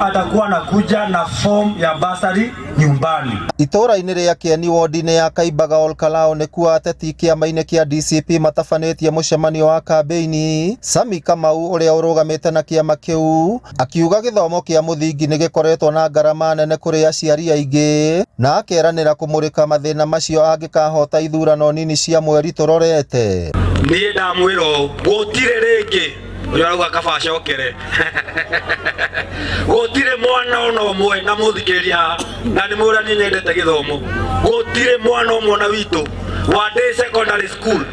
atakuwa anakuja na form ya basari nyumbani. Itora-inĩ rĩa Kieni ward-inĩ ya Kaimbaga Olkalao nĩkuo ateti kĩama-inĩ kĩa DCP matabanĩtie mũcemanio wa kambĩini. Sami Kamau ũrĩa ũrũgamĩte na kĩama kĩu akiuga gĩthomo kĩa mũthingi nĩ gĩkoretwo na ngarama nene kũrĩ aciari aingĩ, na akeranĩra kũmũrĩka mathĩna macio angĩkahota ithurano nini cia mweri tũrorete. Niĩ ndamwĩra gũtirĩ rĩngĩ urauga kaba acokere gutire mwana ona umwe na muthikiria na ni mura ni nyendete githomo. Gutire mwana umwe na witu wa day secondary school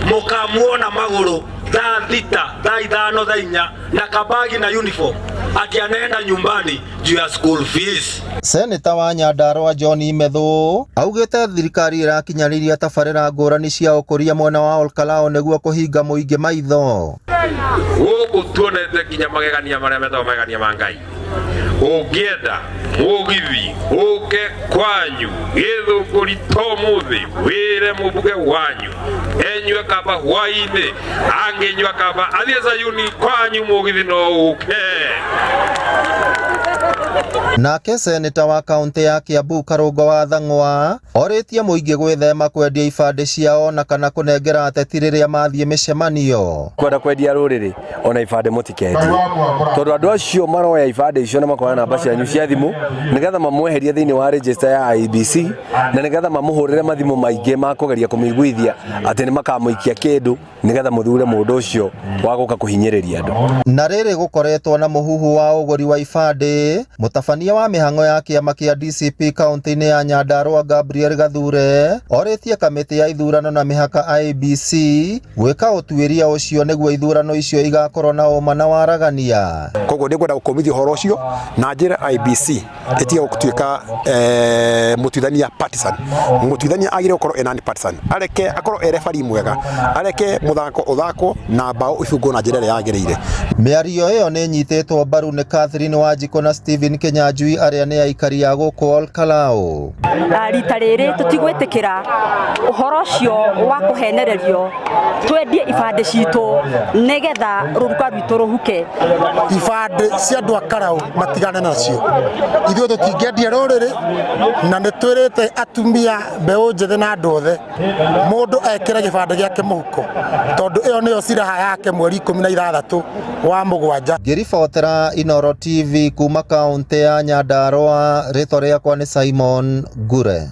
mukamuona maguru thaa thita thaa ithano thaa inya na kabagi na uniform ati anaenda nyumbani juu ya school fees. Seneta wa Nyandarua John Methu augite thirikari irakinyariria tabarĩra ngũrani cia ũkũria mwena wa Olkalao nĩguo kũhinga mũingĩ maitho. Gũkũ tuonete kinya magegania marĩa metagwo magegania ma Ngai. Ũngĩenda mũgithi ũke kwanyu gĩthũngũri to mũthĩ wĩre mũmbuge wanyu enyue kaba hwainĩ angĩnyua kaba athiĩ Sayuni kwanyu mũgithi no ũke. Nake seneta wa kaunti ya Kiambu Karũngo wa Thang'wa orĩtie mũingĩ gwĩthema kwendia ibandĩ ciao na kana kũnengera ateti rĩrĩa mathiĩ mĩcemanio. Kwenda kwendia rũrĩrĩ ona ibandĩ mũtikendie, tondũ andũ acio maroya ibandĩ icio na makoya namba cianyu cia thimũ nĩgetha mamweherie thĩinĩ wa register ya IEBC na nĩgetha mamũhũrĩre mathimũ maingĩ ma kũgeria kũmĩiguithia atĩ nĩ makamũikia kĩndũ nĩgetha mũthure mũndũ ũcio wa gũka kũhinyĩrĩria andũ. Na rĩrĩ gũkoretwo na mũhuhu wa ũgũri wa ibandĩ, mũtabania wa mĩhang'o ya kĩama kĩa DCP kaunti-inĩ ya Nyandarua Gabriel Gathure orĩtie kamĩtĩ ya ithurano na mĩhaka IEBC gwĩka ũtuĩria ũcio nĩguo ithurano icio igakorwo na ũma na waragania. Koguo nĩ kwenda gũkũmithia ũhoro ũcio na njĩra IEBC ĩtige gũtuĩka mũtuithania partisan. Mũtuithania agĩrĩirwo gũkorwo non partisan, areke akorwo referee mwega, areke muthako uthako na bao ibungwo na njĩra ĩrĩa yagĩrĩire. Mĩario ĩyo nĩ nyitĩtwo mbaru nĩ Catherine Wanjikũ na Stephen Kinyanjui arĩa nĩ aikari a gũkũ Olkalao. Rita rĩrĩ tũtigwĩtĩkĩra ũhoro ũcio wa kũhenererio, twendie ibandĩ citũ nĩgetha rũruka rwitũ rũhuke. Ibandĩ cia andũ a Karau matigane nacio, ithuĩ tũtingĩendia rũrĩrĩ na nĩ twĩrĩte atumia mbeũ njĩthĩ na andũ othe mũndũ ekĩre gĩbandĩ gĩake mũhuko, tondũ ĩyo nĩyo ciraha yake mweri 16 wa mũgwanja. Ngĩribotera Inooro TV kuma kaunti ya Nyandarua, rĩtwa rĩakwa nĩ Simon Ngure.